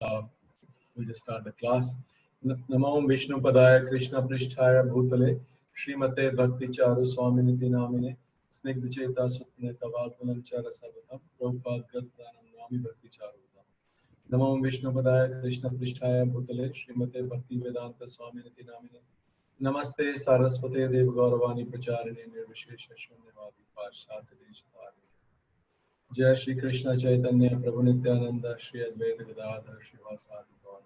Uh, we'll just start the class. Namo Vishnu Padaya Krishna Pristhaya Bhutale Srimate Bhakti Charu Swaminiti Namine Snigdha Cheta Supne Tavagulam Chara Sabatam Prabhupada Gratdanam Nami Bhakti Charutam Namo Vishnu Padaya Krishna Pristhaya Bhutale Srimate Bhakti Vedanta Swaminiti Namine Namaste Saraswate Dev Gauravani Pracharini Nirvishesha Shunyavadi Parshati Deshapari Jai Shri Krishna Chaitanya Prabhu Nityananda Shri Advaita Gadadhar Srivasadi Gaur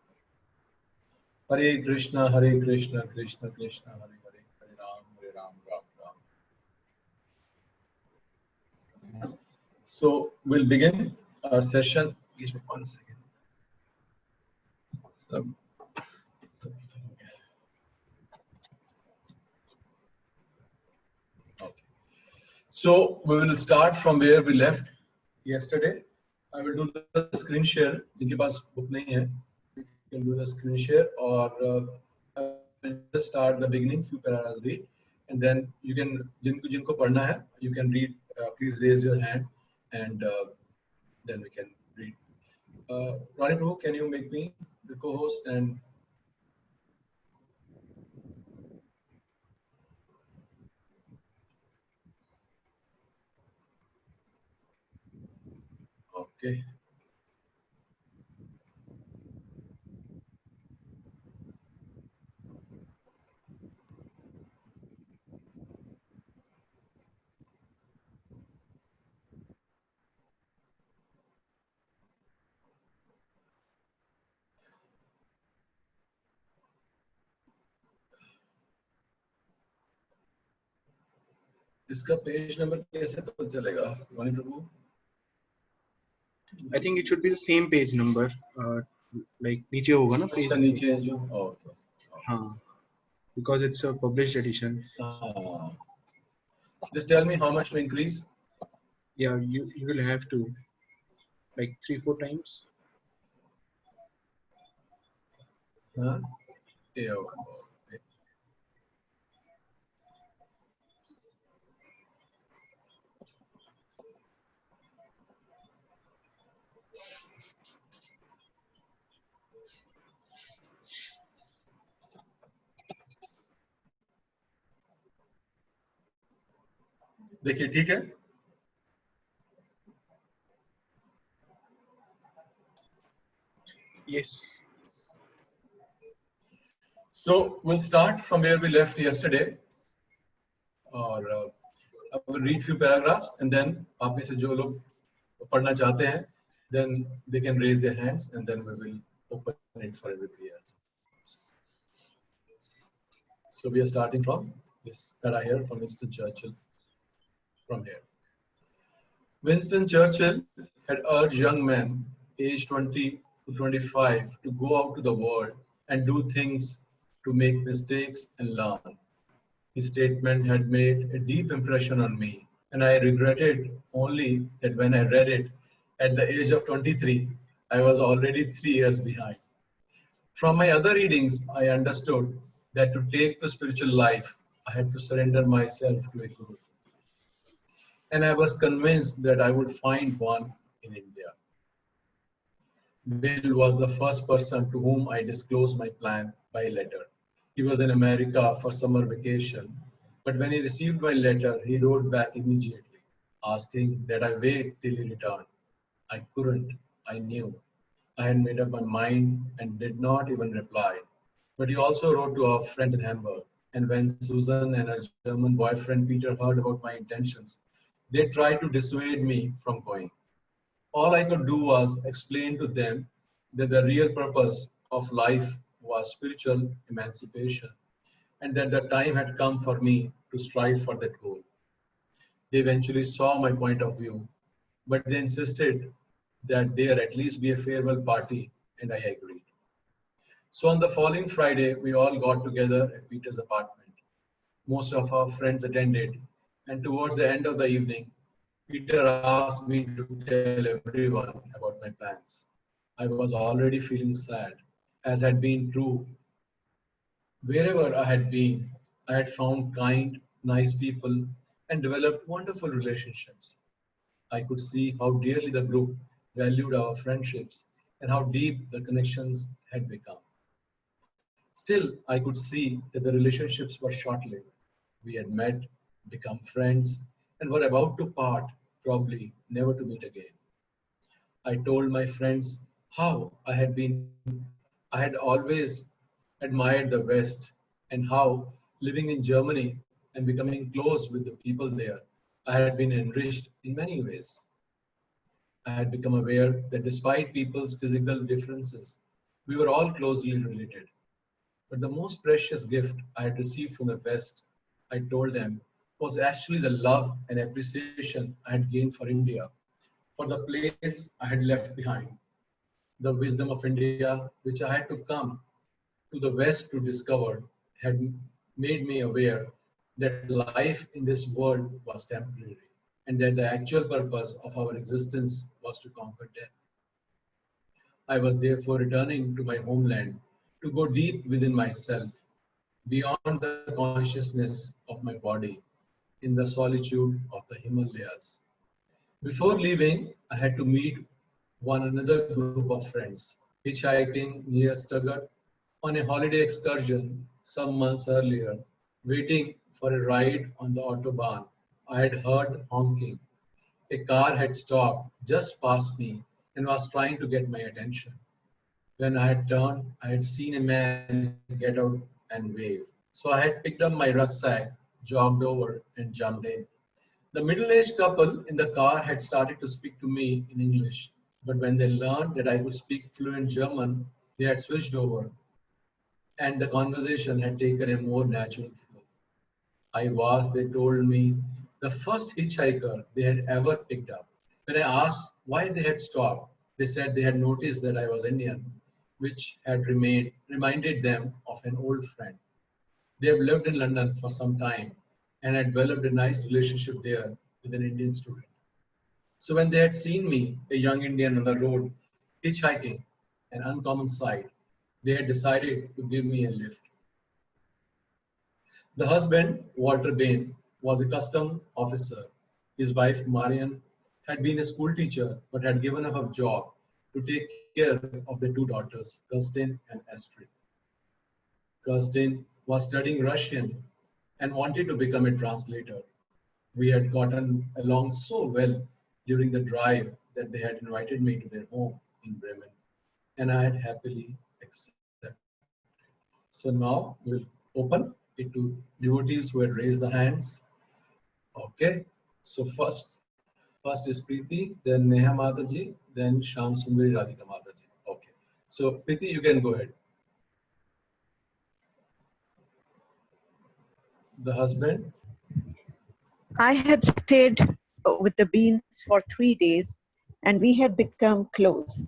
Hare Krishna Krishna Krishna Hare Hare Hare Ram Ram Ram. So we'll begin our session. Give me 1 second. Okay. So we will start from where we left yesterday. I will do the screen share. जिनके पास book नहीं है, you can do the screen share, or I will just start the beginning, few paragraphs read, and then you can जिनको पढ़ना है, you can read. Please raise your hand, and then we can read. Ronnie Prabhu, can you make me the co-host and? Okay. इसका page number कैसे पता चलेगा, ronnie prabhu? I think it should be the same page number. Like नीचे होगा ना page. अच्छा नीचे है जो. Okay. हाँ. Because it's a published edition. Just tell me how much to increase. Yeah, you will have to, like 3-4 times. Yeah. Okay. देखिए ठीक है. Yes. So we'll start from where we left yesterday, or I will read few paragraphs, and then आप में से जो लोग पढ़ना चाहते हैं, then they can raise their hands, and then we will open it for everybody else. So we are starting from this para here from Winston Churchill. From here, Winston Churchill had urged young men aged 20 to 25 to go out to the world and do things, to make mistakes and learn. His statement had made a deep impression on me, and I regretted only that when I read it at the age of 23, I was already 3 years behind. From my other readings, I understood that to take the spiritual life, I had to surrender myself to a guru. And I was convinced that I would find one in India. Bill was the first person to whom I disclosed my plan by letter. He was in America for summer vacation, but when he received my letter, he wrote back immediately, asking that I wait till he returned. I couldn't. I knew. I had made up my mind and did not even reply. But he also wrote to our friends in Hamburg, and when Susan and her German boyfriend Peter heard about my intentions, they tried to dissuade me from going. All I could do was explain to them that the real purpose of life was spiritual emancipation, and that the time had come for me to strive for that goal. They eventually saw my point of view, but they insisted that there at least be a farewell party, and I agreed. So on the following Friday, we all got together at Peter's apartment. Most of our friends attended, and towards the end of the evening, Peter asked me to tell everyone about my plans. I was already feeling sad, as had been true. Wherever I had been, I had found kind, nice people and developed wonderful relationships. I could see how dearly the group valued our friendships and how deep the connections had become. Still, I could see that the relationships were short-lived. We had met, become friends, and were about to part, probably never to meet again. I told my friends how I had always admired the West and how living in Germany and becoming close with the people there, I had been enriched in many ways. I had become aware that despite people's physical differences, we were all closely related. But the most precious gift I had received from the West, I told them, was actually the love and appreciation I had gained for India, for the place I had left behind, the wisdom of India, which I had to come to the West to discover, had made me aware that life in this world was temporary and that the actual purpose of our existence was to conquer death. I was therefore returning to my homeland to go deep within myself, beyond the consciousness of my body, in the solitude of the Himalayas. Before leaving, I had to meet one another group of friends, hitchhiking near Stuttgart on a holiday excursion some months earlier, waiting for a ride on the Autobahn. I had heard honking. A car had stopped just past me and was trying to get my attention. When I had turned, I had seen a man get out and wave. So I had picked up my rucksack, jogged over, and jumped in. The middle-aged couple in the car had started to speak to me in English, but when they learned that I could speak fluent German, they had switched over, and the conversation had taken a more natural flow. I was, they told me, the first hitchhiker they had ever picked up. When I asked why they had stopped, they said they had noticed that I was Indian, which had reminded them of an old friend. They have lived in London for some time and had developed a nice relationship there with an Indian student. So when they had seen me, a young Indian on the road, hitchhiking, an uncommon sight, they had decided to give me a lift. The husband, Walter Bain, was a custom officer. His wife, Marian, had been a school teacher but had given up her job to take care of their two daughters, Kirsten and Astrid. Kirsten was studying Russian and wanted to become a translator. We had gotten along so well during the drive that they had invited me to their home in Bremen, and I had happily accepted. So now we will open it to devotees who had raised the hands. Okay, so first is Preeti, then Neha Mataji, then Sham Sundari Radhika Mataji. Okay, so Preeti, you can go ahead. The husband. I had stayed with the Beans for 3 days and we had become close.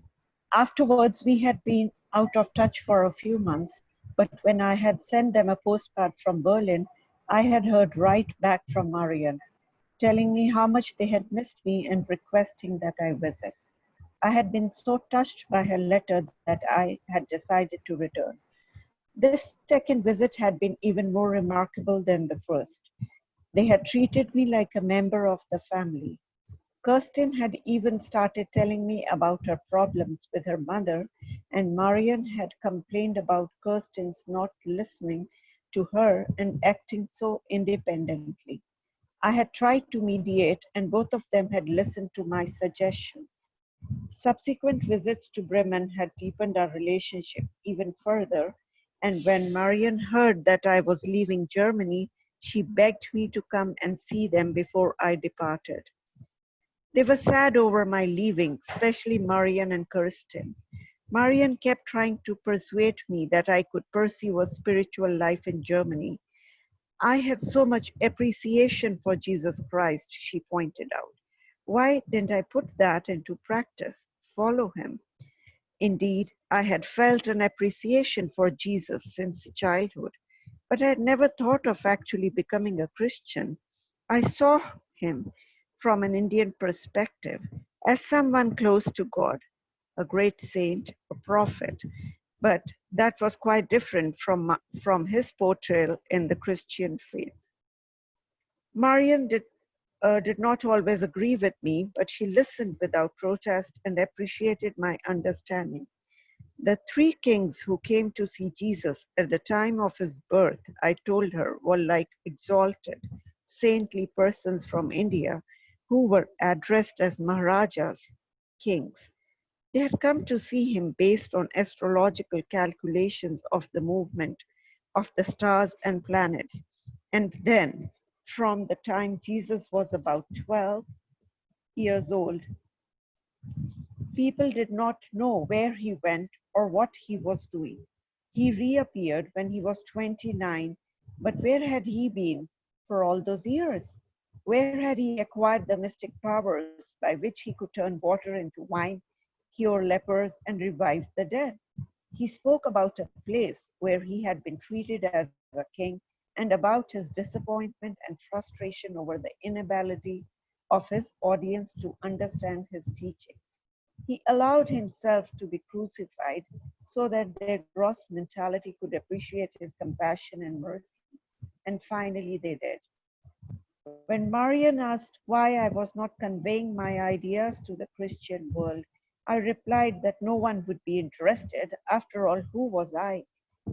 Afterwards, we had been out of touch for a few months, but when I had sent them a postcard from Berlin, I had heard right back from Marian, telling me how much they had missed me and requesting that I visit. I had been so touched by her letter that I had decided to return. This second visit had been even more remarkable than the first. They had treated me like a member of the family. Kirsten had even started telling me about her problems with her mother, and Marian had complained about Kirsten's not listening to her and acting so independently. I had tried to mediate, and both of them had listened to my suggestions. Subsequent visits to Bremen had deepened our relationship even further, and when Marian heard that I was leaving Germany, she begged me to come and see them before I departed. They were sad over my leaving, especially Marian and Kirsten. Marian kept trying to persuade me that I could pursue a spiritual life in Germany. I had so much appreciation for Jesus Christ, she pointed out. Why didn't I put that into practice? Follow him. Indeed, I had felt an appreciation for Jesus since childhood, but I had never thought of actually becoming a Christian. I saw him from an Indian perspective as someone close to God, a great saint, a prophet, but that was quite different from his portrayal in the Christian faith. Marian did did not always agree with me, but she listened without protest and appreciated my understanding. The three kings who came to see Jesus at the time of his birth, I told her, were like exalted, saintly persons from India who were addressed as Maharajas, kings. They had come to see him based on astrological calculations of the movement of the stars and planets. And then, from the time Jesus was about 12 years old, people did not know where he went or what he was doing. He reappeared when he was 29, but where had he been for all those years? Where had he acquired the mystic powers by which he could turn water into wine, cure lepers, and revive the dead? He spoke about a place where he had been treated as a king and about his disappointment and frustration over the inability of his audience to understand his teachings. He allowed himself to be crucified so that their gross mentality could appreciate his compassion and mercy. And finally, they did. When Marian asked why I was not conveying my ideas to the Christian world, I replied that no one would be interested. After all, who was I?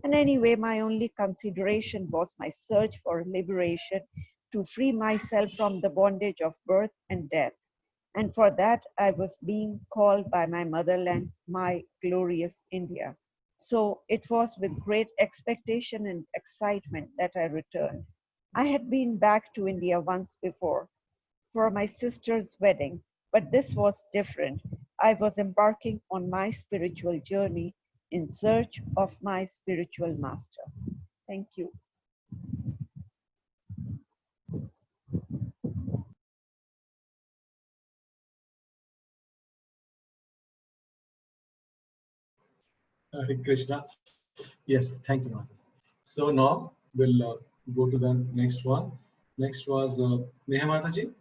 And anyway, my only consideration was my search for liberation to free myself from the bondage of birth and death. And for that, I was being called by my motherland, my glorious India. So it was with great expectation and excitement that I returned. I had been back to India once before for my sister's wedding, but this was different. I was embarking on my spiritual journey in search of my spiritual master. Thank you. Hare Krishna. Yes, thank you, Mata. So now we'll go to the next one. Next was Neha Mataji.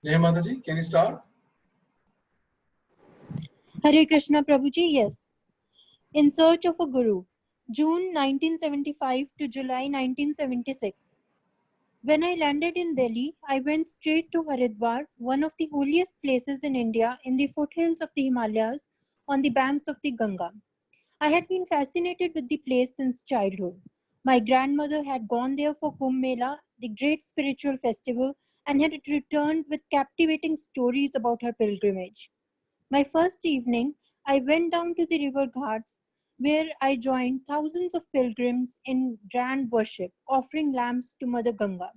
Neha Mataji, can you start? Hare Krishna Prabhuji, yes. In Search of a Guru, June 1975 to July 1976. When I landed in Delhi, I went straight to Haridwar, one of the holiest places in India in the foothills of the Himalayas on the banks of the Ganga. I had been fascinated with the place since childhood. My grandmother had gone there for Kumbh Mela, the great spiritual festival, and had returned with captivating stories about her pilgrimage. My first evening, I went down to the river Ghats, where I joined thousands of pilgrims in grand worship, offering lamps to Mother Ganga.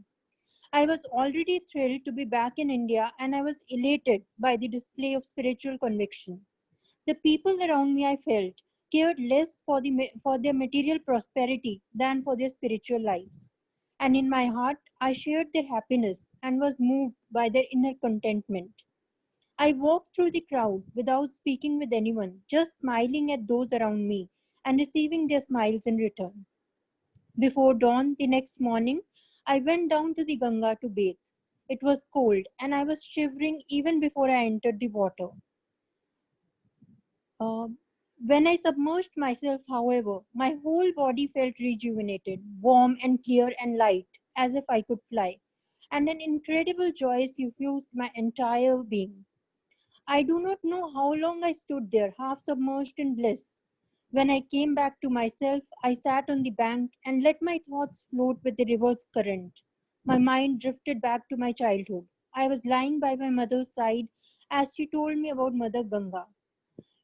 I was already thrilled to be back in India, and I was elated by the display of spiritual conviction. The people around me, I felt, cared less for their material prosperity than for their spiritual lives. And in my heart, I shared their happiness and was moved by their inner contentment. I walked through the crowd without speaking with anyone, just smiling at those around me and receiving their smiles in return. Before dawn the next morning, I went down to the Ganga to bathe. It was cold and I was shivering even before I entered the water. Uh, when I submerged myself, however, my whole body felt rejuvenated, warm and clear and light, as if I could fly. And an incredible joy suffused my entire being. I do not know how long I stood there, half submerged in bliss. When I came back to myself, I sat on the bank and let my thoughts float with the river's current. My mind drifted back to my childhood. I was lying by my mother's side as she told me about Mother Ganga.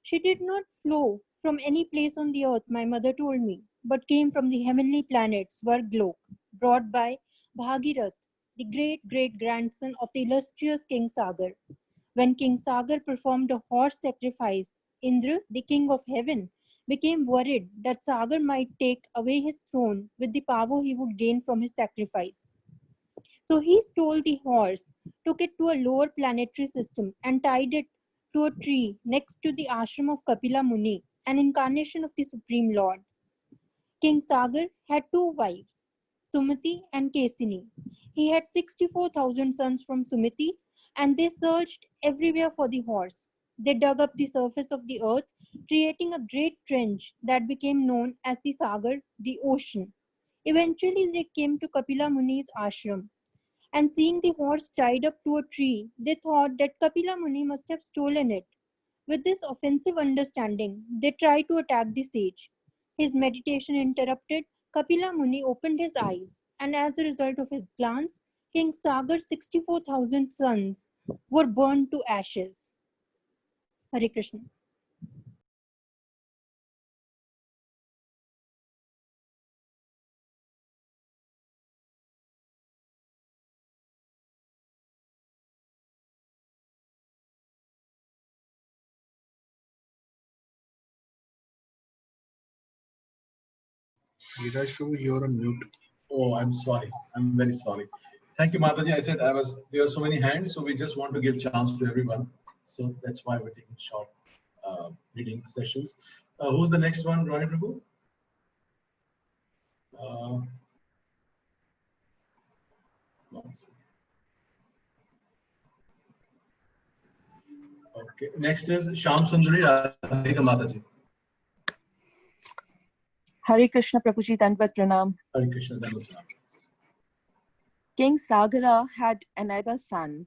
She did not flow from any place on the earth, my mother told me, but came from the heavenly planet Svarglok, brought by Bhagirath, the great grandson of the illustrious King Sagar. When King Sagar performed a horse sacrifice, Indra, the king of heaven, became worried that Sagar might take away his throne with the power he would gain from his sacrifice. So he stole the horse, took it to a lower planetary system, and tied it to a tree next to the ashram of Kapila Muni, an incarnation of the Supreme Lord. King Sagar had two wives, Sumati and Kesini. He had 64,000 sons from Sumati, and they searched everywhere for the horse. They dug up the surface of the earth, creating a great trench that became known as the Sagar, the ocean. Eventually, they came to Kapila Muni's ashram, and seeing the horse tied up to a tree, they thought that Kapila Muni must have stolen it. With this offensive understanding, they tried to attack the sage. His meditation interrupted, Kapila Muni opened his eyes, and as a result of his glance, King Sagar's 64,000 sons were burned to ashes. Hare Krishna. Giriraj Prabhu, you're on mute. Oh, I'm sorry. I'm very sorry. Thank you, Mataji. I said there are so many hands, so we just want to give chance to everyone. So that's why we're taking short reading sessions. Who's the next one, Ronnie Prabhu? One second. Okay. Next is Sham Sundari Radhika Mataji. Hare Krishna Prabhuji, Dandavat Pranam. Hare Krishna. Dandavat Pranam. King Sagara had another son,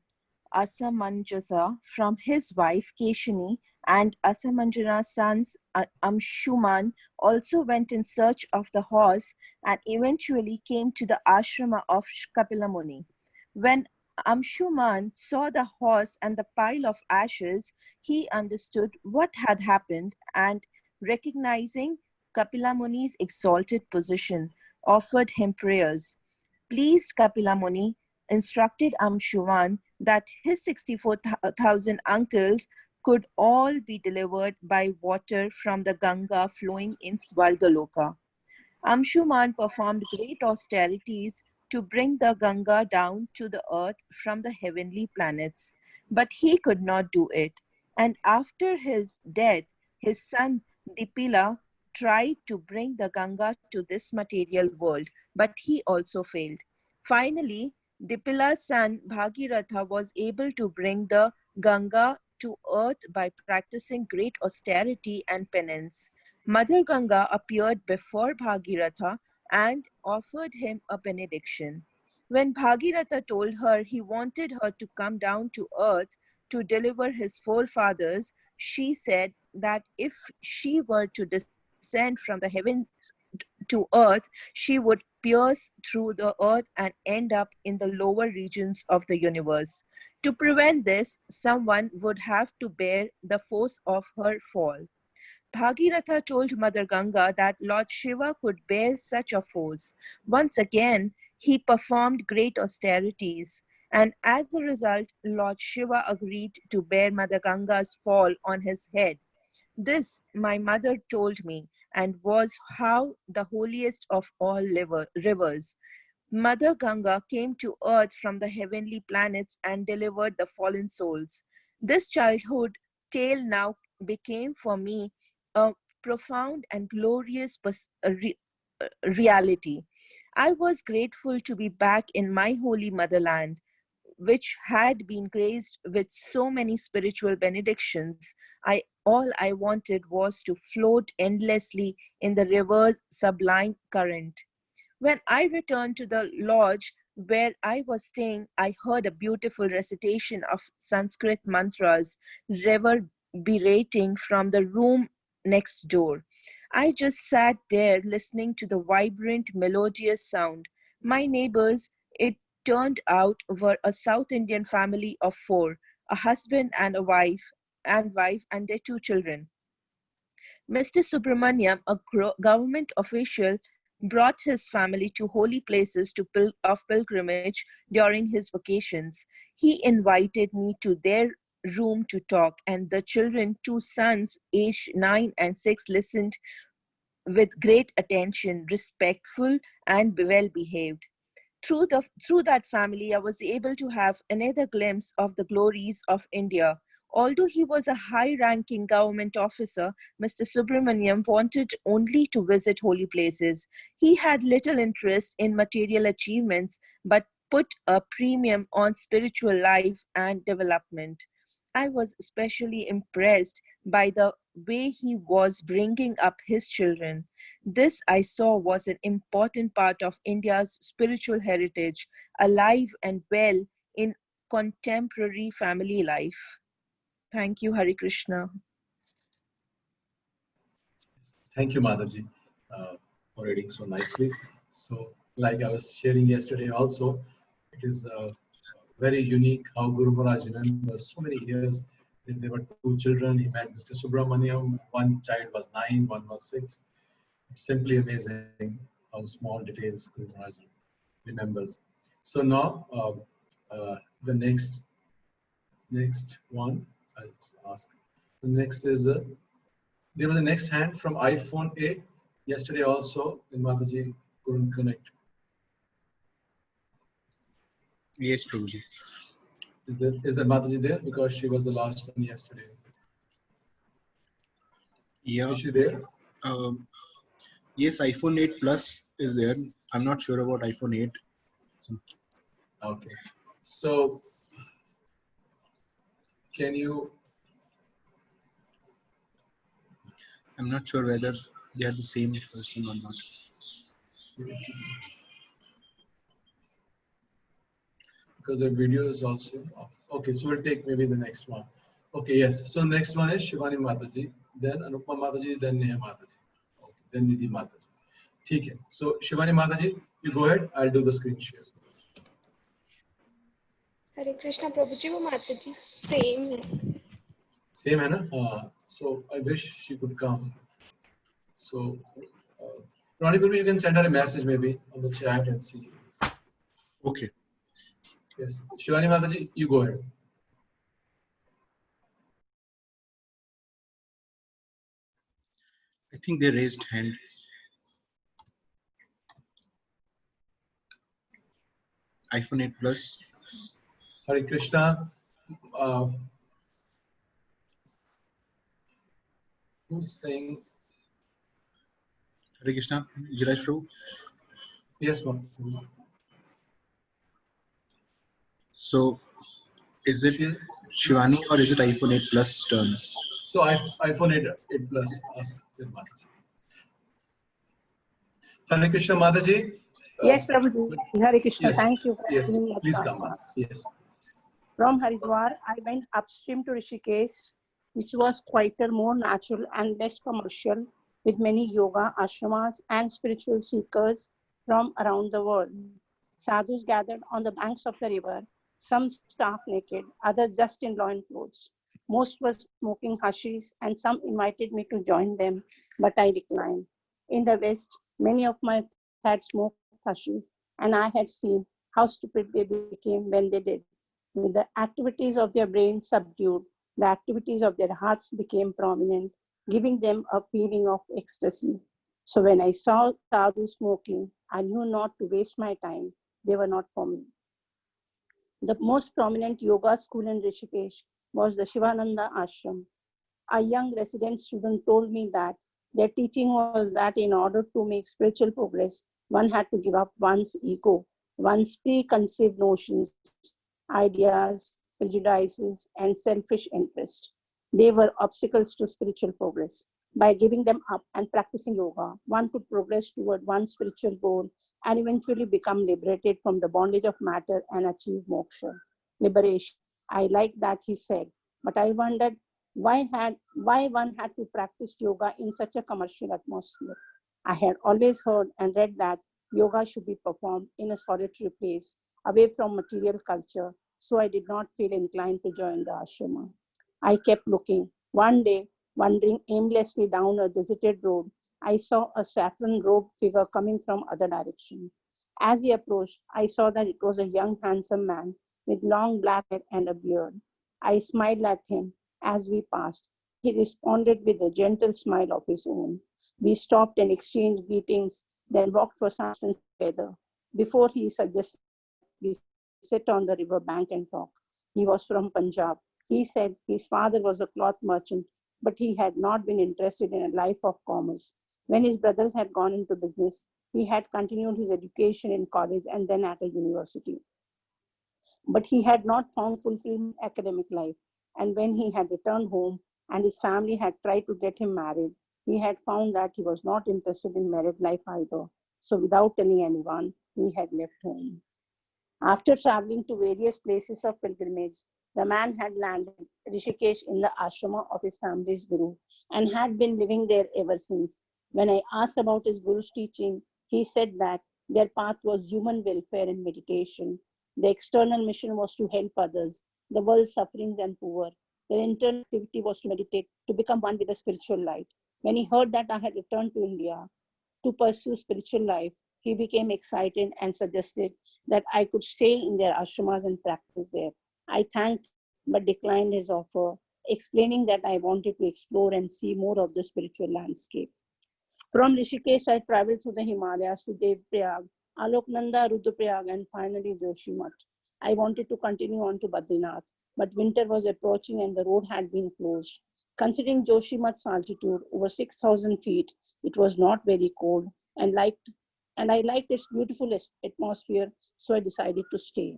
Asamanjasa, from his wife Keshini, and Asamanjana's sons Amshuman also went in search of the horse and eventually came to the ashrama of Kapila Muni. When Amshuman saw the horse and the pile of ashes, he understood what had happened and, recognizing Kapila Muni's exalted position, offered him prayers. Pleased Kapila Muni instructed Amshuman that his 64,000 uncles could all be delivered by water from the Ganga flowing in Svargaloka. Amshuman performed great austerities to bring the Ganga down to the earth from the heavenly planets, but he could not do it. And after his death, his son Dipila tried to bring the Ganga to this material world, but he also failed. Finally, Dipila's son Bhagiratha was able to bring the Ganga to earth by practicing great austerity and penance. Mother Ganga appeared before Bhagiratha and offered him a benediction. When Bhagiratha told her he wanted her to come down to earth to deliver his forefathers, she said that if she were to descend from the heavens to earth, she would pierce through the earth and end up in the lower regions of the universe. To prevent this, someone would have to bear the force of her fall. Bhagiratha told Mother Ganga that Lord Shiva could bear such a force. Once again, he performed great austerities, and as a result, Lord Shiva agreed to bear Mother Ganga's fall on his head. This, my mother told me, and was how the holiest of all rivers, Mother Ganga, came to earth from the heavenly planets and delivered the fallen souls. This childhood tale now became for me a profound and glorious reality. I was grateful to be back in my holy motherland, which had been graced with so many spiritual benedictions. All I wanted was to float endlessly in the river's sublime current. When I returned to the lodge where I was staying, I heard a beautiful recitation of Sanskrit mantras reverberating from the room next door. I just sat there listening to the vibrant, melodious sound. My neighbors, it turned out, were a South Indian family of four, a husband and a wife, and their two children. Mr. Subramaniam, a government official, brought his family to holy places of pilgrimage during his vacations. He invited me to their room to talk, and the children, two sons aged 9 and 6, listened with great attention, respectful and well behaved. Through that family, I was able to have another glimpse of the glories of India. Although he was a high-ranking government officer, Mr. Subramaniam wanted only to visit holy places. He had little interest in material achievements, but put a premium on spiritual life and development. I was especially impressed by the way he was bringing up his children. This I saw was an important part of India's spiritual heritage, alive and well in contemporary family life. Thank you, Hari Krishna. Thank you, Mataji, for reading so nicely. So, like I was sharing yesterday also, it is very unique how Guru Maharaj remembers so many years that there were two children. He met Mr. Subramaniam. One child was 9, one was 6. It's simply amazing how small details Guru Maharaj remembers. So now, the next one, I'll just ask. The next is there was a next hand from iPhone 8 yesterday also, and Mataji couldn't connect. Yes, Prabhuji. Is that Mataji there? Because she was the last one yesterday. Yeah. Is she there? Yes, iPhone 8 Plus is there. I'm not sure about iPhone 8. Okay. So, can you? I'm not sure whether they are the same person or not. Because the video is also off. Okay, so we'll take maybe the next one. Okay, yes. So next one is Shivani Mataji, then Anupama Mataji, then Neha Mataji, okay, then Nidhi Mataji. Okay. So Shivani Mataji, you go ahead. I'll do the screen share. हरे कृष्णा प्रभु जी वो माता जी same है Same है ना? So I wish she could come. So Ronnie, you can send her a message maybe on the chat and see. Okay. Yes, Shivani Mataji, you go ahead. I think they raised hand. iPhone 8 Plus. Hare Krishna. Who's saying? Hare Krishna. Jiraj Prabhu. Yes, ma'am. So, is it Shivani or is it iPhone 8 Plus turn? So iPhone 8 Plus. Ask your Mataji. Hare Krishna Mataji. Yes, Prabhuji. Hare Krishna. Yes, Thank you for yes, giving me a please chance. come. Yes. From Haridwar, I went upstream to Rishikesh, which was quieter, more natural and less commercial, with many yoga ashramas and spiritual seekers from around the world. Sadhus gathered on the banks of the river, some stark naked, others just in loin clothes. Most were smoking hashish, and some invited me to join them, but I declined. In the West, many of my had smoked hashish, and I had seen how stupid they became when they did. With the activities of their brains subdued, the activities of their hearts became prominent, giving them a feeling of ecstasy. So when I saw sadhus smoking, I knew not to waste my time. They were not for me. The most prominent yoga school in Rishikesh was the Shivananda Ashram. A young resident student told me that their teaching was that in order to make spiritual progress, one had to give up one's ego, one's preconceived notions, ideas, prejudices, and selfish interest. They were obstacles to spiritual progress. By giving them up and practicing yoga, one could progress toward one's spiritual goal and eventually become liberated from the bondage of matter and achieve moksha, liberation. I like that he said, but I wondered why one had to practice yoga in such a commercial atmosphere. I had always heard and read that yoga should be performed in a solitary place, away from material culture, so I did not feel inclined to join the ashrama. I kept looking. One day, wandering aimlessly down a deserted road, I saw a saffron-robed figure coming from other direction. As he approached, I saw that it was a young, handsome man with long black hair and a beard. I smiled at him as we passed. He responded with a gentle smile of his own. We stopped and exchanged greetings, then walked for some distance together. Before he suggested we sit on the river bank and talk. He was from Punjab. He said his father was a cloth merchant, but he had not been interested in a life of commerce. When his brothers had gone into business, he had continued his education in college and then at a university. But he had not found fulfillment in academic life. And when he had returned home and his family had tried to get him married, he had found that he was not interested in married life either. So without telling anyone, he had left home. After traveling to various places of pilgrimage, the man had landed Rishikesh in the ashrama of his family's guru and had been living there ever since. When I asked about his guru's teaching, he said that their path was human welfare and meditation. The external mission was to help others, the world's sufferings and poor. Their internal activity was to meditate, to become one with the spiritual light. When he heard that I had returned to India to pursue spiritual life, he became excited and suggested that I could stay in their ashramas and practice there. I thanked but declined his offer, explaining that I wanted to explore and see more of the spiritual landscape. From Rishikesh, I traveled through the Himalayas to Devprayag, Aloknanda, Rudraprayag, and finally Joshimath. I wanted to continue on to Badrinath, but winter was approaching and the road had been closed. Considering Joshimath's altitude, over 6,000 feet, it was not very cold and I liked its beautiful atmosphere, so I decided to stay.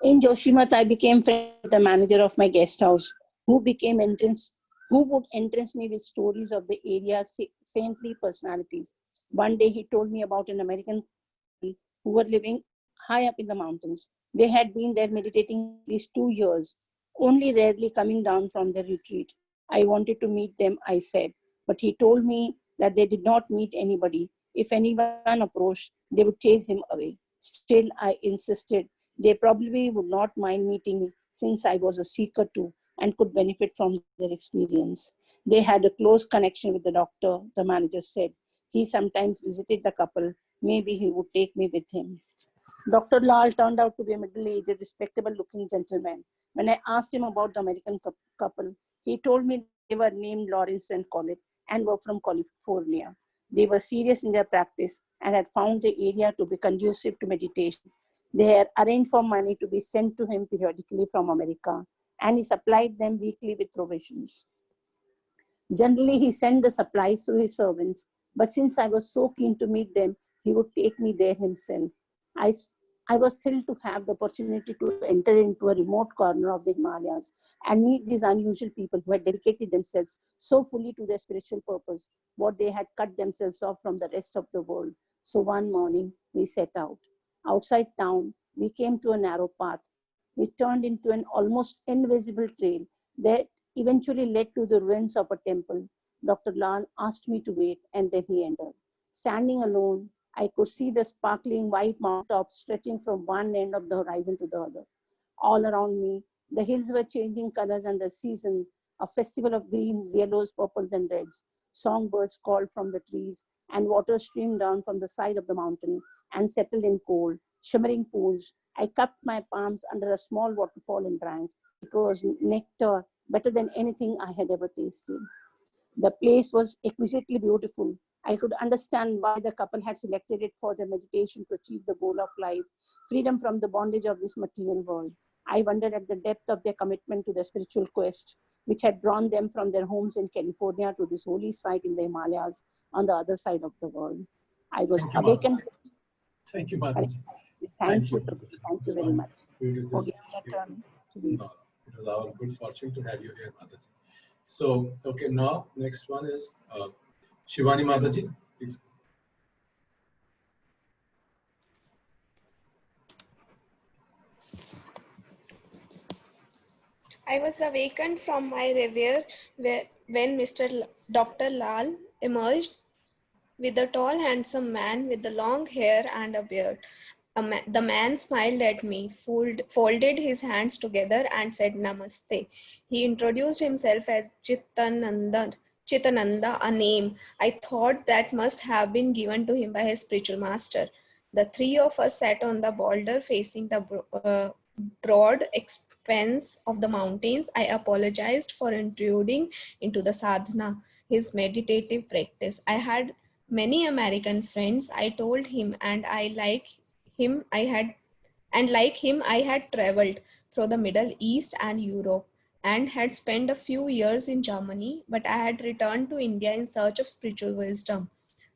In Joshimath, I became friends with the manager of my guest house, who became entrance, who would entrance me with stories of the area's saintly personalities. One day, he told me about an American couple who were living high up in the mountains. They had been there meditating at least 2 years, only rarely coming down from their retreat. I wanted to meet them, I said, but he told me that they did not meet anybody. If anyone approached, they would chase him away. Still, I insisted they probably would not mind meeting me since I was a seeker too and could benefit from their experience. They had a close connection with the doctor, the manager said. He sometimes visited the couple. Maybe he would take me with him. Dr. Lal turned out to be a middle-aged, respectable-looking gentleman. When I asked him about the American couple, he told me they were named Lawrence and Colette and were from California. They were serious in their practice and had found the area to be conducive to meditation. They had arranged for money to be sent to him periodically from America, and he supplied them weekly with provisions. Generally, he sent the supplies through his servants, but since I was so keen to meet them, he would take me there himself. I, I was thrilled to have the opportunity to enter into a remote corner of the Himalayas and meet these unusual people who had dedicated themselves so fully to their spiritual purpose, what they had cut themselves off from the rest of the world. So one morning, we set out. Outside town, we came to a narrow path, which turned into an almost invisible trail that eventually led to the ruins of a temple. Dr. Lal asked me to wait, and then he entered. Standing alone, I could see the sparkling white mountaintops stretching from one end of the horizon to the other. All around me, the hills were changing colors and the season, a festival of greens, yellows, purples, and reds. Songbirds called from the trees, and water streamed down from the side of the mountain and settled in cold, shimmering pools. I cupped my palms under a small waterfall and drank. It was nectar, better than anything I had ever tasted. The place was exquisitely beautiful. I could understand why the couple had selected it for their meditation to achieve the goal of life, freedom from the bondage of this material world. I wondered at the depth of their commitment to their spiritual quest, which had drawn them from their homes in California to this holy site in the Himalayas on the other side of the world. I was Thank you, awakened. Mataji. Thank you, Mataji. Thank you, Prabhuji. Thank you very much It for is, giving me a turn to be. no, it was our good fortune to have you here, Mataji. So, okay, now next one is Shivani Mataji, please. I was awakened from my reverie when Dr. Lal emerged with a tall, handsome man with the long hair and a beard. The man smiled at me, folded his hands together, and said Namaste. He introduced himself as Chitananda, a name I thought that must have been given to him by his spiritual master. The three of us sat on the boulder facing the broad expanse of the mountains. I apologized for intruding into the sadhana, his meditative practice. I had many American friends, I told him, like him, I had traveled through the Middle East and Europe and had spent a few years in Germany, but I had returned to India in search of spiritual wisdom.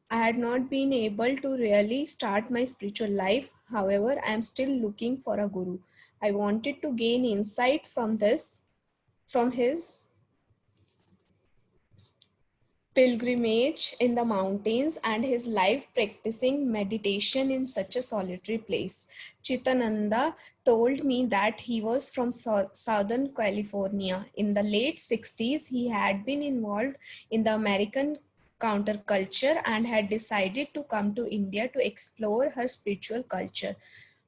I had not been able to really start my spiritual life. However, I am still looking for a guru. I wanted to gain insight from his pilgrimage in the mountains and his life practicing meditation in such a solitary place. Chitananda told me that he was from Southern California. In the late 60s, he had been involved in the American counterculture and had decided to come to India to explore her spiritual culture.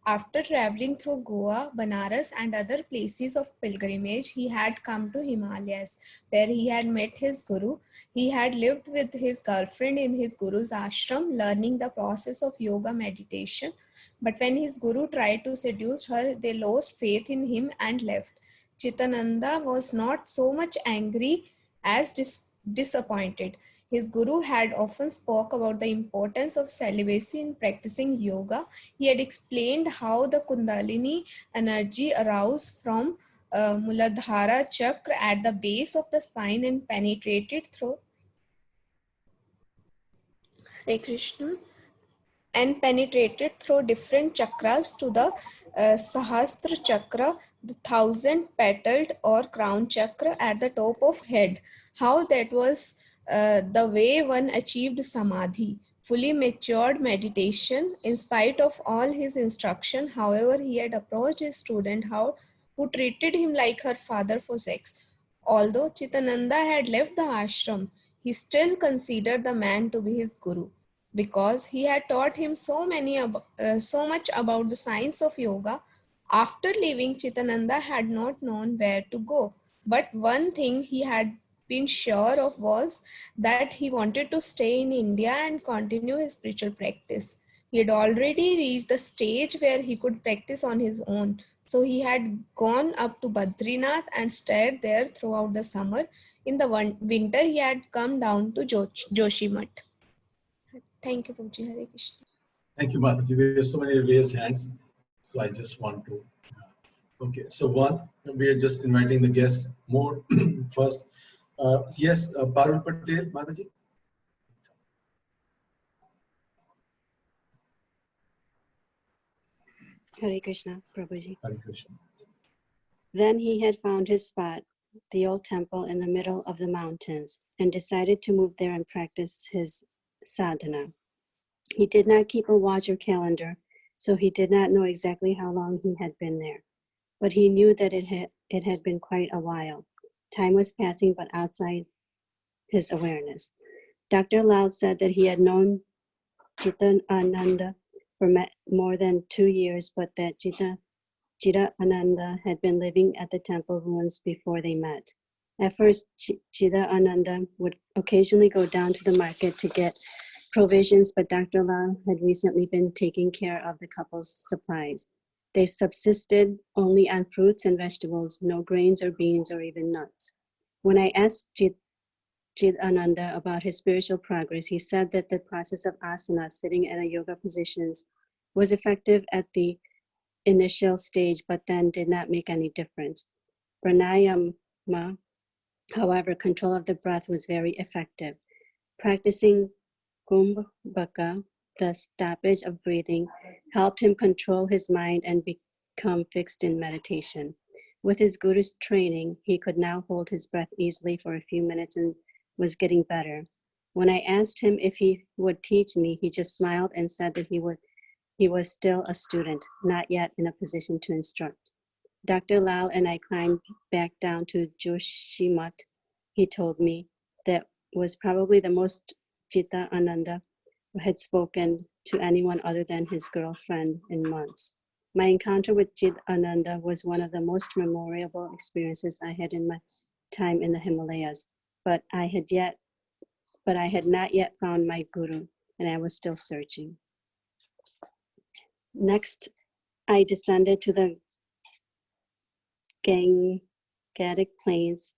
After traveling through Goa, Banaras, and other places of pilgrimage, he had come to Himalayas, where he had met his guru. He had lived with his girlfriend in his guru's ashram, learning the process of yoga meditation. But when his guru tried to seduce her, they lost faith in him and left. Chitananda was not so much angry as disappointed. His guru had often spoke about the importance of celibacy in practicing yoga. He had explained how the Kundalini energy arose from Muladhara chakra at the base of the spine and penetrated through Hare Krishna and penetrated through different chakras to the Sahasra chakra, the thousand petaled or crown chakra at the top of head. How that was the way one achieved samadhi, fully matured meditation. In spite of all his instruction, however, he had approached his student who treated him like her father for sex. Although Chitananda had left the ashram, he still considered the man to be his guru because he had taught him so much about the science of yoga. After leaving, Chitananda had not known where to go. But one thing he had been sure of was that he wanted to stay in India and continue his spiritual practice. He had already reached the stage where he could practice on his own. So he had gone up to Badrinath and stayed there throughout the summer. In the winter, he had come down to Joshimath. Thank you, Prabhuji. Hare Krishna. Thank you, Mataji. We have so many raised hands. So I just want to. Okay, so one, we are just inviting the guests more first. Yes, Parul Patel, Mataji. Hare Krishna, Prabhuji. Hare Krishna. Then he had found his spot, the old temple in the middle of the mountains, and decided to move there and practice his sadhana. He did not keep a watch or calendar, so he did not know exactly how long he had been there. But he knew that it had been quite a while. Time was passing, but outside his awareness. Dr. Lal said that he had known Chitananda for more than 2 years, but that Chidananda had been living at the temple ruins before they met. At first, Chidananda would occasionally go down to the market to get provisions, but Dr. Lal had recently been taking care of the couple's supplies. They subsisted only on fruits and vegetables, no grains or beans or even nuts. When I asked Chidananda about his spiritual progress, he said that the process of asana, sitting in a yoga positions, was effective at the initial stage, but then did not make any difference. Pranayama, however, control of the breath was very effective. Practicing Kumbhaka, the stoppage of breathing, helped him control his mind and become fixed in meditation. With his guru's training, he could now hold his breath easily for a few minutes and was getting better. When I asked him if he would teach me, he just smiled and said that he was still a student, not yet in a position to instruct. Dr. Lal and I climbed back down to Joshimath. He told me that was probably the most Chitananda had spoken to anyone other than his girlfriend in months. My encounter with Chitananda was one of the most memorable experiences I had in my time in the Himalayas, but I had not yet found my guru, and I was still searching. Next, I descended to the Gangatic plains.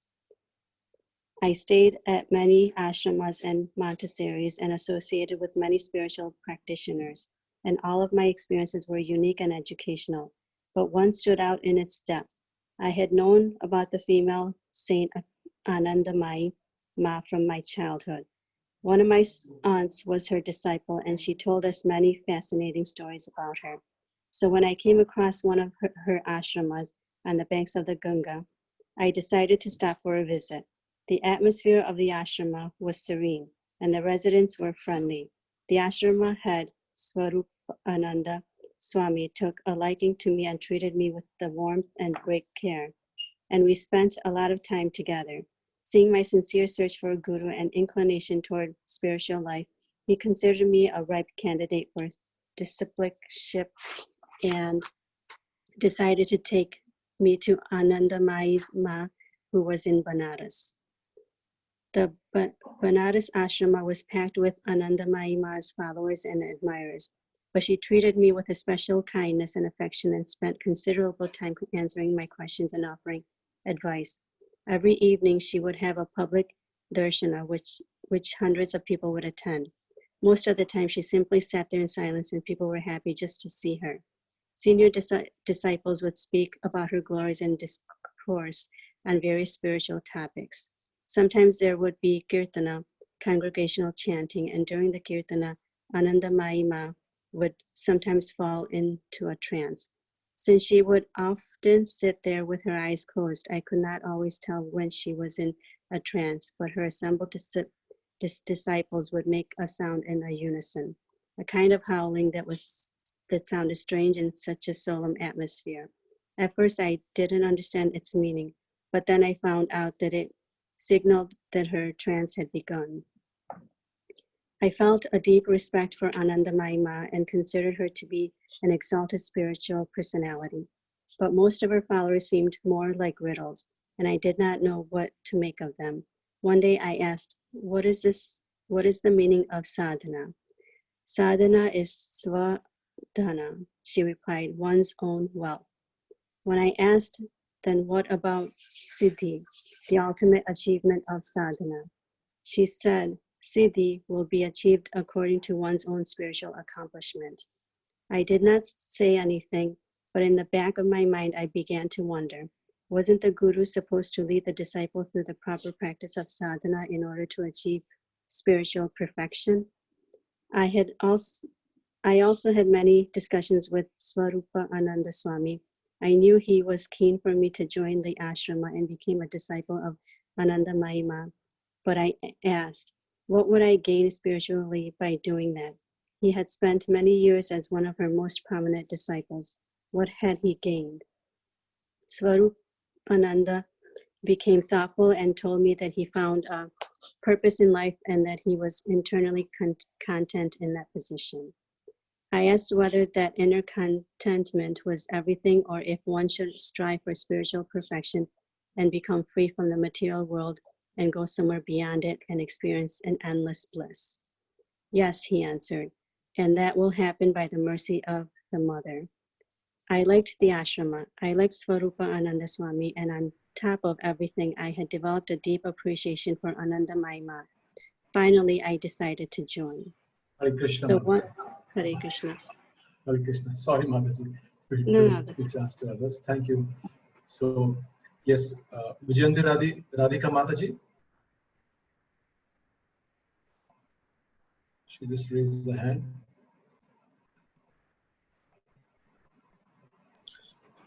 I stayed at many ashramas and monasteries and associated with many spiritual practitioners, and all of my experiences were unique and educational, but one stood out in its depth. I had known about the female saint Anandamayi Ma from my childhood. One of my aunts was her disciple, and she told us many fascinating stories about her. So when I came across one of her ashramas on the banks of the Ganga, I decided to stop for a visit. The atmosphere of the ashrama was serene, and the residents were friendly. The ashrama head, Swarupananda Swami, took a liking to me and treated me with the warmth and great care, and we spent a lot of time together. Seeing my sincere search for a guru and inclination toward spiritual life, he considered me a ripe candidate for discipleship and decided to take me to Anandamayi's Ma, who was in Banaras. The Banaras ashrama was packed with Anandamayi Ma's followers and admirers, but she treated me with a special kindness and affection and spent considerable time answering my questions and offering advice. Every evening she would have a public darshana, which hundreds of people would attend. Most of the time she simply sat there in silence and people were happy just to see her. Senior disciples would speak about her glories and discourse on various spiritual topics. Sometimes there would be kirtana, congregational chanting, and during the kirtana, Anandamayi Ma would sometimes fall into a trance. Since she would often sit there with her eyes closed, I could not always tell when she was in a trance, but her assembled disciples would make a sound in a unison, a kind of howling that sounded strange in such a solemn atmosphere. At first I didn't understand its meaning, but then I found out that it signaled that her trance had begun. I felt a deep respect for Anandamayi Ma and considered her to be an exalted spiritual personality, but most of her followers seemed more like riddles, and I did not know what to make of them. One day I asked, what is the meaning of sadhana? Sadhana is svadhana, she replied, one's own wealth. When I asked, then what about siddhi, the ultimate achievement of sadhana? She said, siddhi will be achieved according to one's own spiritual accomplishment. I did not say anything, but in the back of my mind, I began to wonder, wasn't the guru supposed to lead the disciple through the proper practice of sadhana in order to achieve spiritual perfection? I also had many discussions with Swarupa Ananda Swami. I knew he was keen for me to join the ashrama and become a disciple of Anandamayi Ma, but I asked, what would I gain spiritually by doing that? He had spent many years as one of her most prominent disciples. What had he gained? Swarupananda became thoughtful and told me that he found a purpose in life and that he was internally content in that position. I asked whether that inner contentment was everything or if one should strive for spiritual perfection and become free from the material world and go somewhere beyond it and experience an endless bliss. Yes, he answered, and that will happen by the mercy of the Mother. I liked the ashrama. I liked Swarupa Ananda Swami, and on top of everything, I had developed a deep appreciation for Anandamayi Ma. Finally, I decided to join. Hare Krishna. Hare Krishna. Hare Krishna. Sorry, Mataji. No, chance to others. Thank you. So, yes, Vijayanti Radhika Mataji. She just raised the hand.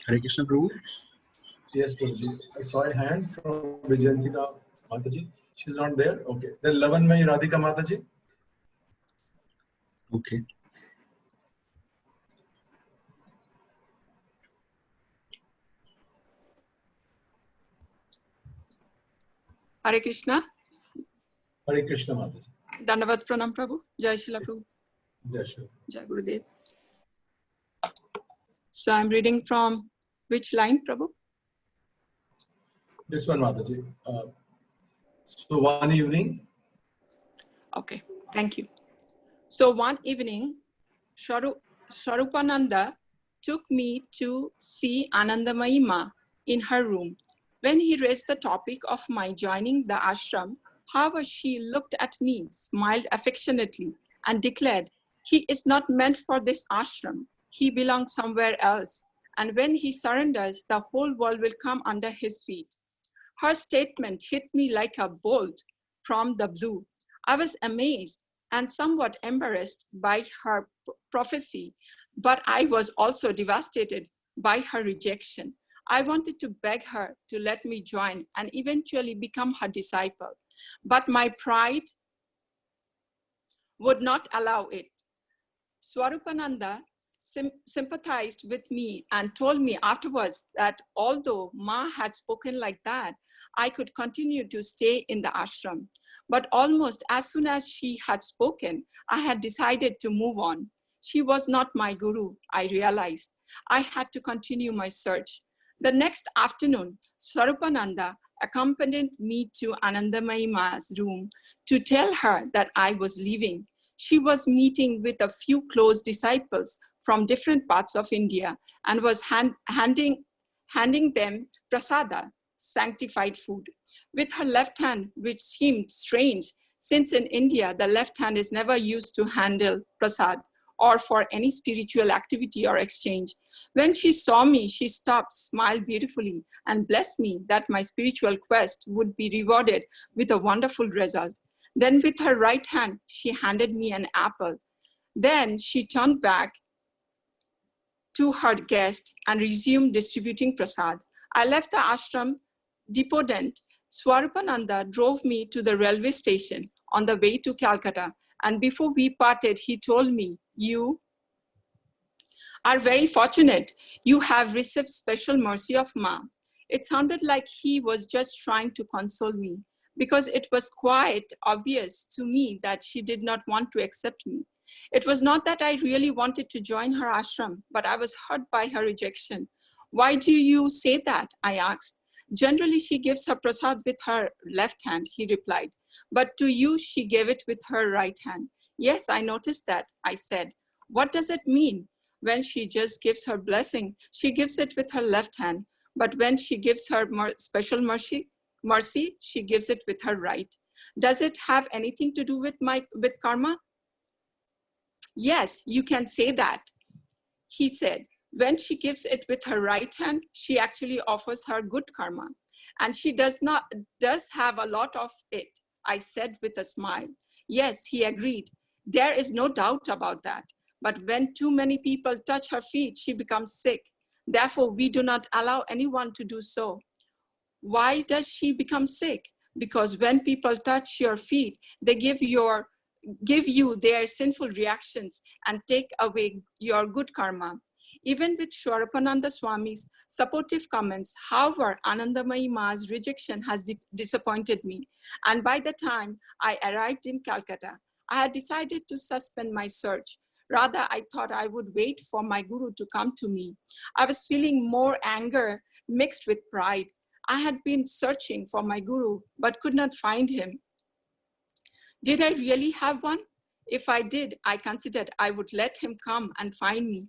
Hare Krishna, Prabhu. Yes, Prabhuji. I saw a hand from Vijayantika Mataji. She's not there. Okay. Then Lavanmai Radhika Mataji. Okay. Hare Krishna. Hare Krishna Mataji. Dandavat Pranam Prabhu. Jai Shila Prabhu. Jai Shila. Jai Gurudev. So I'm reading from which line, Prabhu? This one, Mataji. So one evening. Okay, thank you. So one evening, Swarupananda took me to see Anandamayi Ma in her room. When he raised the topic of my joining the ashram, however, she looked at me, smiled affectionately, and declared, he is not meant for this ashram. He belongs somewhere else. And when he surrenders, the whole world will come under his feet. Her statement hit me like a bolt from the blue. I was amazed and somewhat embarrassed by her prophecy, but I was also devastated by her rejection. I wanted to beg her to let me join and eventually become her disciple, but my pride would not allow it. Swarupananda sympathized with me and told me afterwards that although Ma had spoken like that, I could continue to stay in the ashram. But almost as soon as she had spoken, I had decided to move on. She was not my guru, I realized. I had to continue my search. The next afternoon, Swarupananda accompanied me to Anandamayi Ma's room to tell her that I was leaving. She was meeting with a few close disciples from different parts of India and was handing them prasada, sanctified food, with her left hand, which seemed strange, since in India, the left hand is never used to handle prasad or for any spiritual activity or exchange. When she saw me, she stopped, smiled beautifully, and blessed me that my spiritual quest would be rewarded with a wonderful result. Then with her right hand, she handed me an apple. Then she turned back to her guest and resumed distributing prasad. I left the ashram dependent. Swarupananda drove me to the railway station on the way to Calcutta. And before we parted, he told me, "You are very fortunate. You have received special mercy of Ma." It sounded like he was just trying to console me, because it was quite obvious to me that she did not want to accept me. It was not that I really wanted to join her ashram, but I was hurt by her rejection. "Why do you say that?" I asked. "Generally, she gives her prasad with her left hand," he replied. "But to you, she gave it with her right hand." "Yes, I noticed that," I said. "What does it mean? When she just gives her blessing, she gives it with her left hand. But when she gives her special mercy, she gives it with her right. Does it have anything to do with karma?" "Yes, you can say that," he said. "When she gives it with her right hand, she actually offers her good karma. And she does have a lot of it," I said with a smile. "Yes," he agreed. "There is no doubt about that. But when too many people touch her feet, she becomes sick. Therefore, we do not allow anyone to do so." "Why does she become sick?" "Because when people touch your feet, they give you their sinful reactions and take away your good karma." Even with Swarupananda Swami's supportive comments, however, Anandamayi Ma's rejection has disappointed me. And by the time I arrived in Calcutta, I had decided to suspend my search. Rather, I thought I would wait for my guru to come to me. I was feeling more anger mixed with pride. I had been searching for my guru, but could not find him. Did I really have one? If I did, I considered I would let him come and find me.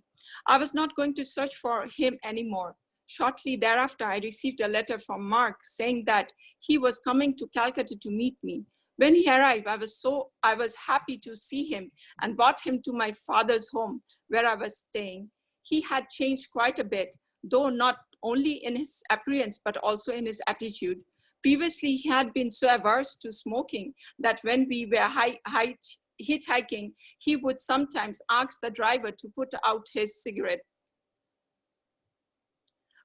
I was not going to search for him anymore. Shortly thereafter, I received a letter from Mark saying that he was coming to Calcutta to meet me. When he arrived, I was happy to see him and brought him to my father's home where I was staying. He had changed quite a bit, though not only in his appearance, but also in his attitude. Previously, he had been so averse to smoking that when we were hitchhiking, he would sometimes ask the driver to put out his cigarette.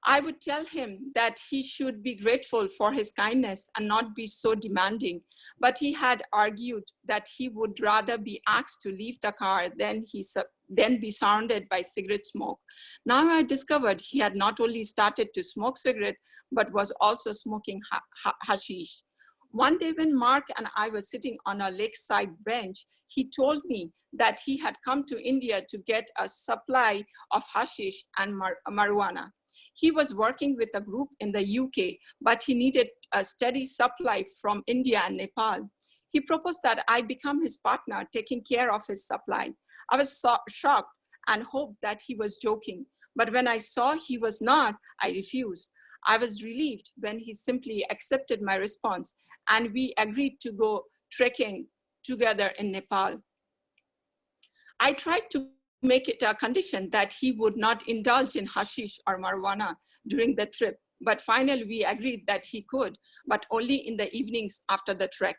I would tell him that he should be grateful for his kindness and not be so demanding, but he had argued that he would rather be asked to leave the car than be surrounded by cigarette smoke. Now I discovered he had not only started to smoke cigarette, but was also smoking hashish. One day when Mark and I were sitting on a lakeside bench, he told me that he had come to India to get a supply of hashish and marijuana. He was working with a group in the UK, but he needed a steady supply from India and Nepal. He proposed that I become his partner, taking care of his supply. I was shocked and hoped that he was joking. But when I saw he was not, I refused. I was relieved when he simply accepted my response, and we agreed to go trekking together in Nepal. I tried to make it a condition that he would not indulge in hashish or marijuana during the trip, but finally we agreed that he could, but only in the evenings after the trek.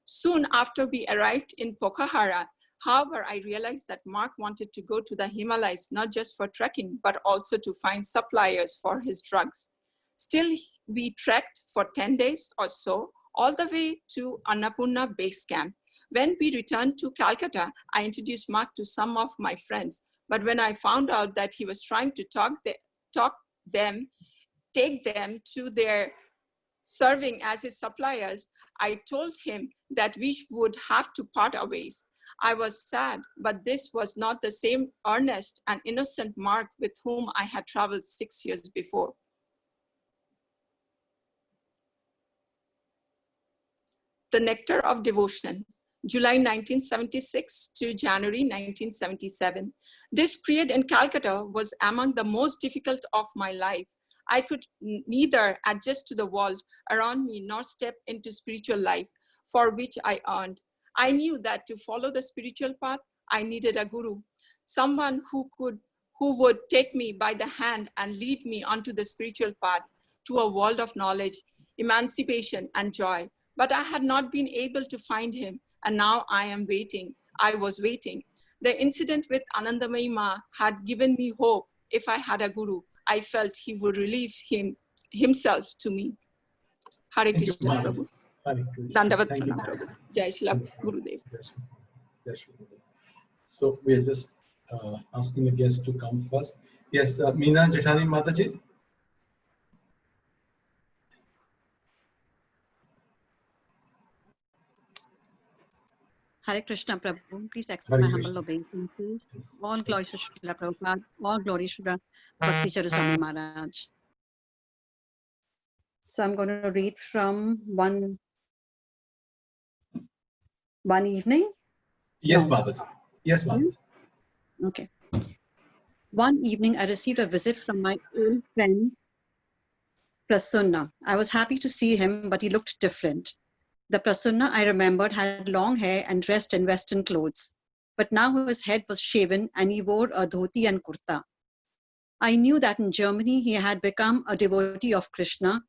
Soon after we arrived in Pokhara, However, I realized that Mark wanted to go to the Himalayas not just for trekking, but also to find suppliers for his drugs. Still, we trekked for 10 days or so, all the way to Annapurna base camp. When we returned to Calcutta, I introduced Mark to some of my friends. But when I found out that he was trying to take them to their serving as his suppliers, I told him that we would have to part our ways. I was sad, but this was not the same earnest and innocent Mark with whom I had traveled 6 years before. The Nectar of Devotion, July 1976 to January 1977. This period in Calcutta was among the most difficult of my life. I could neither adjust to the world around me nor step into spiritual life, for which I earned. I knew that to follow the spiritual path, I needed a guru, someone who would take me by the hand and lead me onto the spiritual path to a world of knowledge, emancipation, and joy. But I had not been able to find him, and now I was waiting. The incident with Anandamayi Ma had given me hope. If I had a guru, I felt he would relieve himself to me. Hare Krishna, Prabhu. Hare Krishna. Dandavat Thank you, Pranam, Mataji. Prabhu. Jai Shri Gurudev. Jai Shri Gurudev. So we are just asking the guests to come first. Yes, Meena Jethani Mataji. Hare Krishna Prabhu, please accept Hare my Krishna. humble obeisances. All glory to Srila Prabhupada, all glory to Srila Bhakti Charusami Maharaj. So I'm going to read from one evening. Yes, No. Mataji. Yes, Mataji. Okay. One evening, I received a visit from my old friend Prasanna. I was happy to see him, but he looked different. The Prasanna I remembered had long hair and dressed in Western clothes, but now his head was shaven and he wore a dhoti and kurta. I knew that in Germany he had become a devotee of Krishna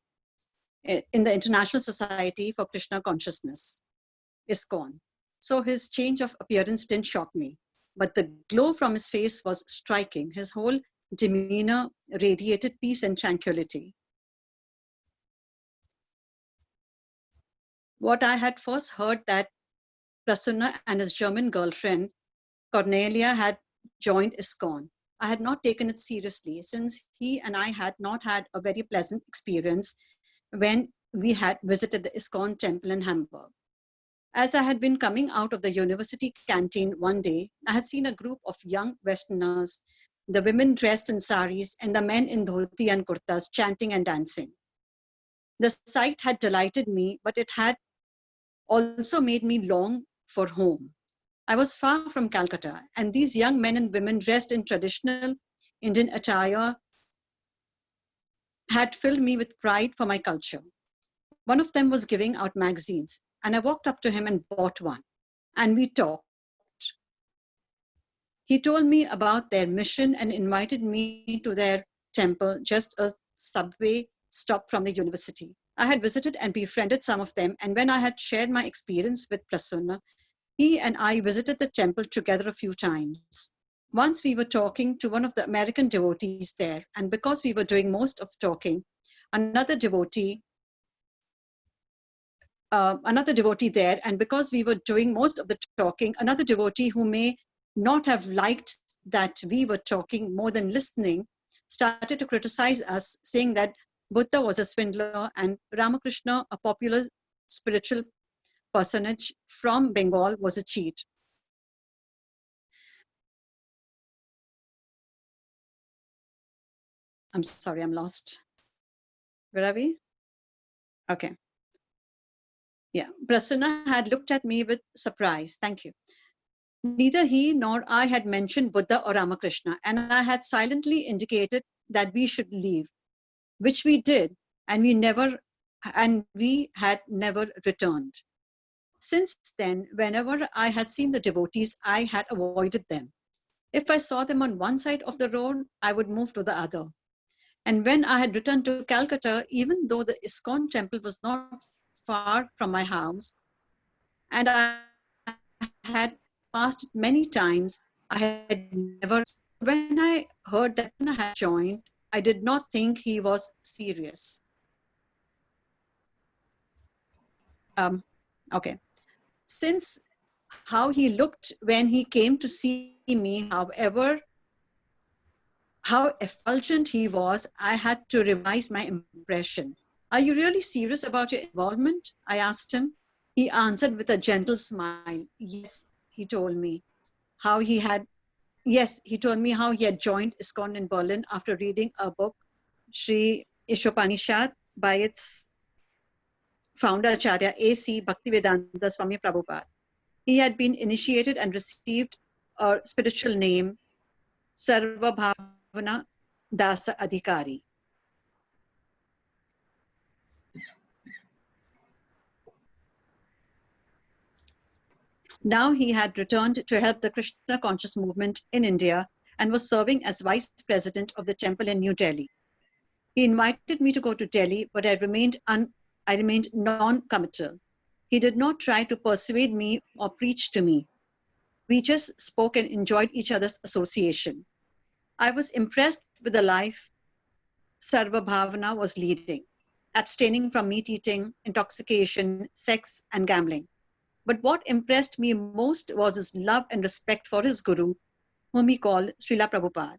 in the International Society for Krishna Consciousness, ISKCON. So his change of appearance didn't shock me, but the glow from his face was striking. His whole demeanor radiated peace and tranquility. What I had first heard that Prasanna and his German girlfriend, Cornelia, had joined ISKCON. I had not taken it seriously since he and I had not had a very pleasant experience when we had visited the ISKCON temple in Hamburg. As I had been coming out of the university canteen one day, I had seen a group of young Westerners, the women dressed in saris and the men in dhoti and kurtas chanting and dancing. The sight had delighted me, but it had also made me long for home. I was far from Calcutta, and these young men and women dressed in traditional Indian attire had filled me with pride for my culture. One of them was giving out magazines, and I walked up to him and bought one, and we talked. He told me about their mission and invited me to their temple, just a subway stop from the university. I had visited and befriended some of them, and when I had shared my experience with Prasanna, he and I visited the temple together a few times. Once we were talking to one of the American devotees there, and because we were doing most of the talking, another devotee there, and because we were doing most of the talking, another devotee who may not have liked that we were talking more than listening, started to criticize us, saying that Buddha was a swindler and Ramakrishna, a popular spiritual personage from Bengal, was a cheat. I'm sorry, I'm lost. Where are we? Okay. Yeah, Prasanna had looked at me with surprise. Thank you. Neither he nor I had mentioned Buddha or Ramakrishna, and I had silently indicated that we should leave, which we did, and we had never returned. Since then, whenever I had seen the devotees, I had avoided them. If I saw them on one side of the road, I would move to the other. And when I had returned to Calcutta, even though the ISKCON temple was not far from my house, and I had passed it many times. I had never, when I heard that Prasanna had joined, I did not think he was serious. Okay. Since how he looked when he came to see me, however, how effulgent he was, I had to revise my impression. Are you really serious about your involvement? I asked him. He answered with a gentle smile. Yes, he told me how he had. Yes, he told me how he had joined ISKCON in Berlin after reading a book, Sri Ishopanishad, by its founder Acharya A.C. Bhaktivedanta Swami Prabhupada. He had been initiated and received a spiritual name, Sarva Bhavana Dasa Adhikari. Now he had returned to help the Krishna conscious movement in India and was serving as vice president of the temple in New Delhi. He invited me to go to Delhi, but I remained non-committal. He did not try to persuade me or preach to me. We just spoke and enjoyed each other's association. I was impressed with the life Sarva Bhavana was leading, abstaining from meat eating, intoxication, sex, and gambling. But what impressed me most was his love and respect for his guru, whom he called Srila Prabhupada.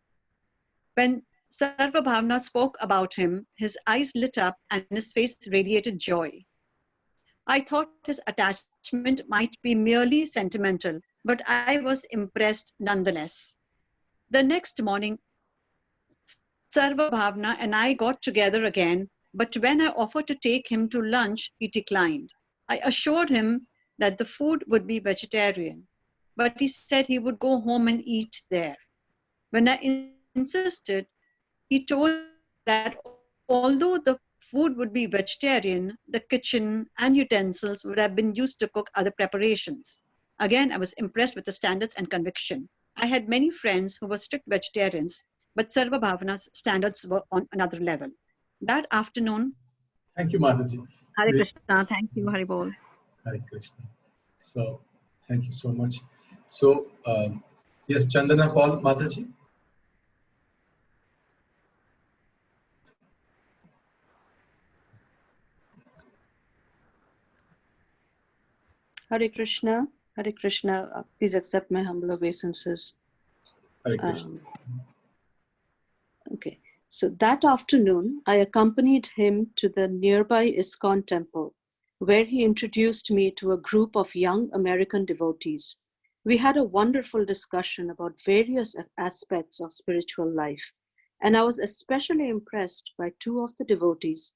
When Sarva Bhavana spoke about him, his eyes lit up and his face radiated joy. I thought his attachment might be merely sentimental, but I was impressed nonetheless. The next morning, Sarva Bhavana and I got together again, but when I offered to take him to lunch, he declined. I assured him that the food would be vegetarian, but he said he would go home and eat there. When I insisted, he told that although the food would be vegetarian, the kitchen and utensils would have been used to cook other preparations. Again, I was impressed with the standards and conviction. I had many friends who were strict vegetarians, but Sarva Bhavana's standards were on another level. That afternoon, Thank you, Mataji. Hare Krishna, thank you, Hari Bol. Hare Krishna. So, thank you so much. So, yes, Chandana Paul, Mataji. Hare Krishna, Hare Krishna. Please accept my humble obeisances. Hare Krishna. Okay, so that afternoon, I accompanied him to the nearby ISKCON temple, where he introduced me to a group of young American devotees. We had a wonderful discussion about various aspects of spiritual life, and I was especially impressed by two of the devotees,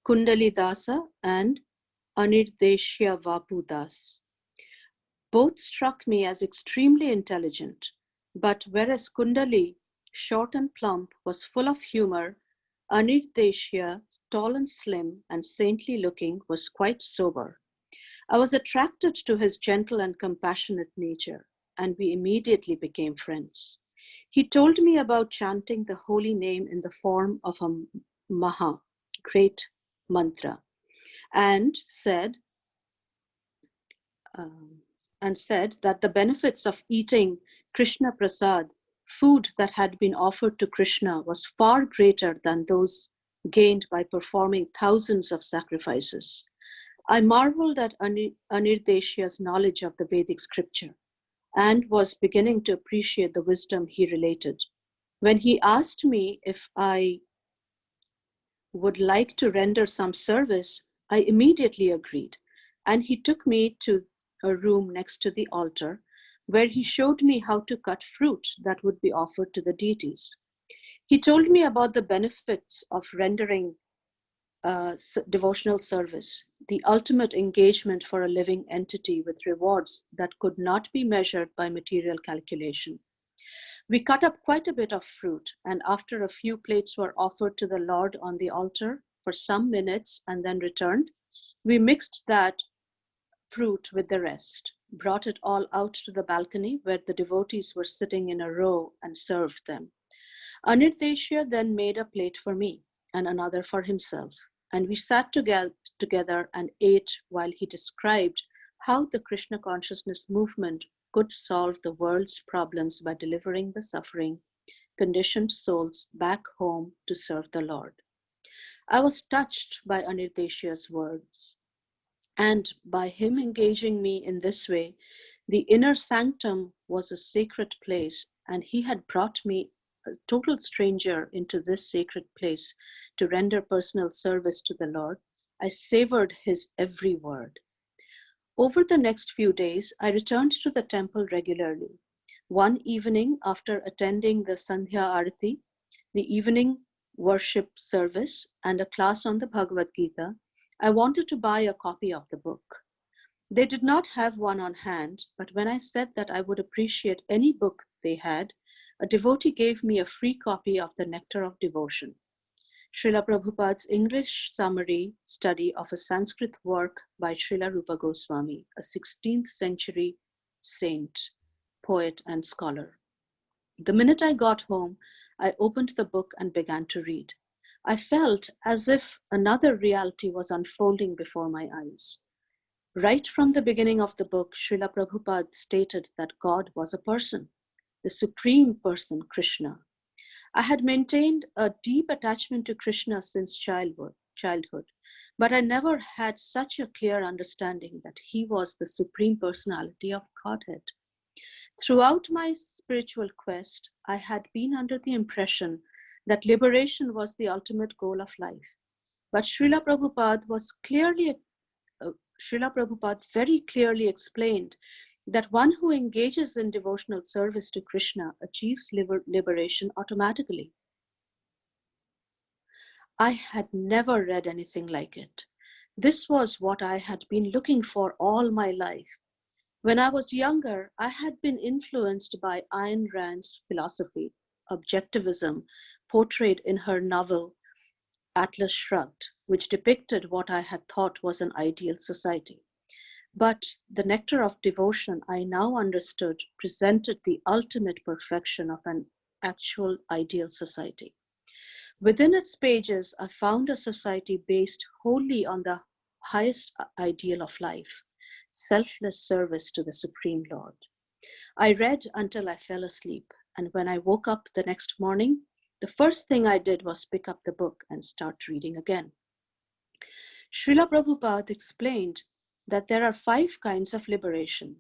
Kundali Dasa and Anirdeshya Vapu Das. Both struck me as extremely intelligent, but whereas Kundali, short and plump, was full of humor, Anirdeshya, tall and slim and saintly looking, was quite sober. I was attracted to his gentle and compassionate nature, and we immediately became friends. He told me about chanting the holy name in the form of a Maha, great mantra, and said that the benefits of eating Krishna Prasad, food that had been offered to Krishna, was far greater than those gained by performing thousands of sacrifices. I marveled at Anirdeshya's knowledge of the Vedic scripture and was beginning to appreciate the wisdom he related. When he asked me if I would like to render some service, I immediately agreed, and he took me to a room next to the altar where he showed me how to cut fruit that would be offered to the deities. He told me about the benefits of rendering devotional service, the ultimate engagement for a living entity with rewards that could not be measured by material calculation. We cut up quite a bit of fruit, and after a few plates were offered to the Lord on the altar for some minutes and then returned, we mixed that fruit with the rest, brought it all out to the balcony where the devotees were sitting in a row and served them. Anirdeshya then made a plate for me and another for himself, and we sat together and ate while he described how the Krishna consciousness movement could solve the world's problems by delivering the suffering, conditioned souls back home to serve the Lord. I was touched by Anirudeshiya's words, and by him engaging me in this way, the inner sanctum was a sacred place, and he had brought me, a total stranger, into this sacred place to render personal service to the Lord. I savored his every word. Over the next few days, I returned to the temple regularly. One evening, after attending the Sandhya Arati, the evening worship service, and a class on the Bhagavad Gita, I wanted to buy a copy of the book. They did not have one on hand, but when I said that I would appreciate any book they had, a devotee gave me a free copy of the Nectar of Devotion, Srila Prabhupada's English summary study of a Sanskrit work by Srila Rupa Goswami, a 16th century saint, poet, and scholar. The minute I got home, I opened the book and began to read. I felt as if another reality was unfolding before my eyes. Right from the beginning of the book, Srila Prabhupada stated that God was a person, the supreme person, Krishna. I had maintained a deep attachment to Krishna since childhood, but I never had such a clear understanding that he was the supreme personality of Godhead. Throughout my spiritual quest, I had been under the impression that liberation was the ultimate goal of life. But Srila Prabhupada very clearly explained that one who engages in devotional service to Krishna achieves liberation automatically. I had never read anything like it. This was what I had been looking for all my life. When I was younger, I had been influenced by Ayn Rand's philosophy, objectivism, portrayed in her novel Atlas Shrugged, which depicted what I had thought was an ideal society. But the Nectar of Devotion, I now understood, presented the ultimate perfection of an actual ideal society. Within its pages, I found a society based wholly on the highest ideal of life, selfless service to the Supreme Lord. I read until I fell asleep, and when I woke up the next morning, the first thing I did was pick up the book and start reading again. Srila Prabhupada explained that there are 5 kinds of liberation: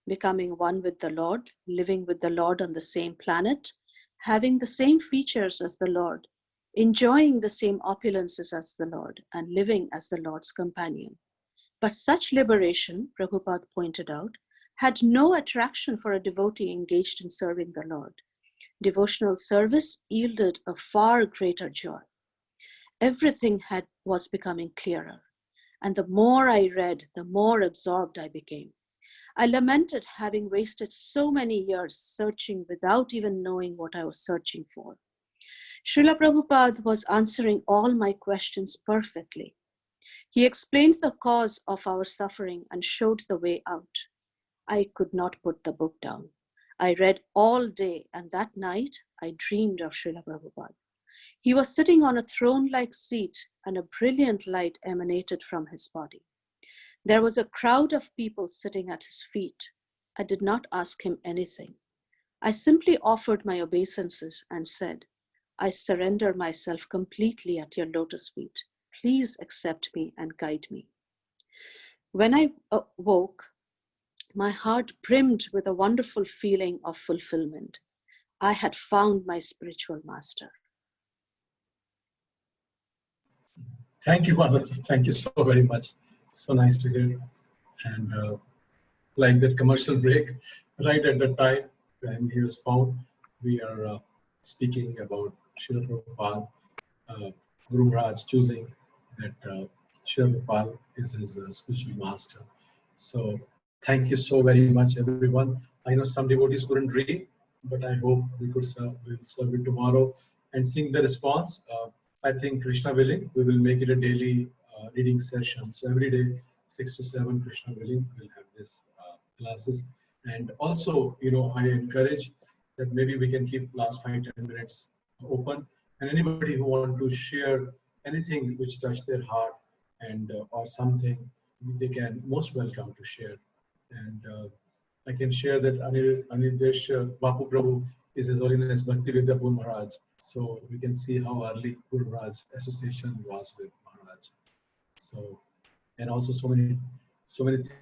becoming one with the Lord, living with the Lord on the same planet, having the same features as the Lord, enjoying the same opulences as the Lord, and living as the Lord's companion. But such liberation, Prabhupada pointed out, had no attraction for a devotee engaged in serving the Lord. Devotional service yielded a far greater joy. Everything was becoming clearer. And the more I read, the more absorbed I became. I lamented having wasted so many years searching without even knowing what I was searching for. Srila Prabhupada was answering all my questions perfectly. He explained the cause of our suffering and showed the way out. I could not put the book down. I read all day, and that night I dreamed of Srila Prabhupada. He was sitting on a throne-like seat, and a brilliant light emanated from his body. There was a crowd of people sitting at his feet. I did not ask him anything. I simply offered my obeisances and said, "I surrender myself completely at your lotus feet. Please accept me and guide me." When I woke, my heart brimmed with a wonderful feeling of fulfillment. I had found my spiritual master. Thank you, Manoj. Thank you so very much. So nice to hear. And like that commercial break, right at the time when he was found, we are speaking about Srila Prabhupada, Guru Maharaj choosing that Srila Prabhupada is his spiritual master. So thank you so very much, everyone. I know some devotees couldn't read, but I hope we'll serve it tomorrow and seeing the response. I think Krishna willing, we will make it a daily reading session. So every day, 6 to 7, Krishna willing, we'll have this classes. And also, I encourage that maybe we can keep last 5-10 minutes open. And anybody who want to share anything which touched their heart and or something, they can most welcome to share. And I can share that Anirdesh Bapu Prabhu is His Holiness Bhaktivedanta Guru Maharaj. So we can see how early Guru Maharaj association was with Maharaj. So, and also so many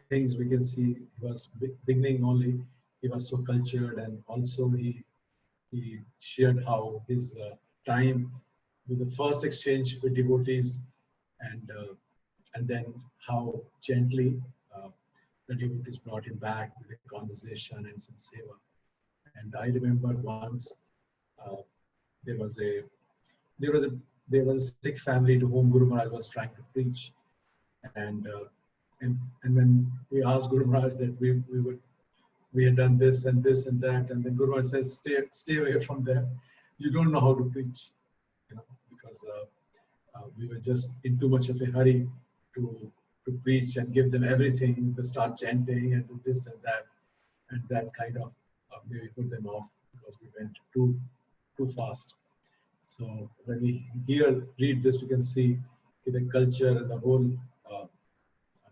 things we can see. He was beginning only. He was so cultured, and also he shared how his time with the first exchange with devotees, and then how gently the devotees brought him back with a conversation and some seva. And I remember once there was a sick family to whom Guru Maharaj was trying to preach, and when we asked Guru Maharaj that we had done this and this and that, and then Guru Maharaj says, stay away from there. You don't know how to preach, because we were just in too much of a hurry to preach and give them everything, to start chanting and do this and that kind of maybe put them off because we went too fast. So when we read this, we can see the culture and the whole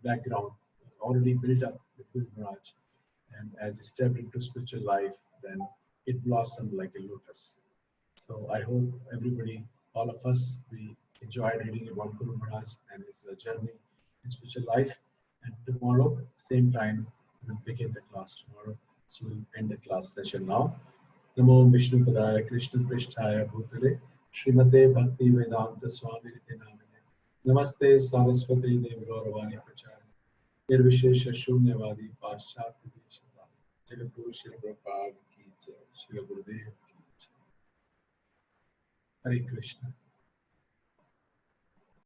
background was already built up with Guru Maharaj. And as he stepped into spiritual life, then it blossomed like a lotus. So I hope everybody, all of us, we enjoyed reading about Guru Maharaj and his journey in spiritual life. And tomorrow, same time, we'll begin the class tomorrow. So we'll end the class session now. Namo Vishnu Padaya Krishna Prishtaya Bhutale Srimate Bhakti Vedanta Swami Riti Namine Namaste Saraswati Devi Gauravani Prachari Nirvishesha Shunyavadi Paschati Vishadani Jagat Guru Shri Prabhupada Ki Jai Shri Gurudev Ki Jai Hare Krishna.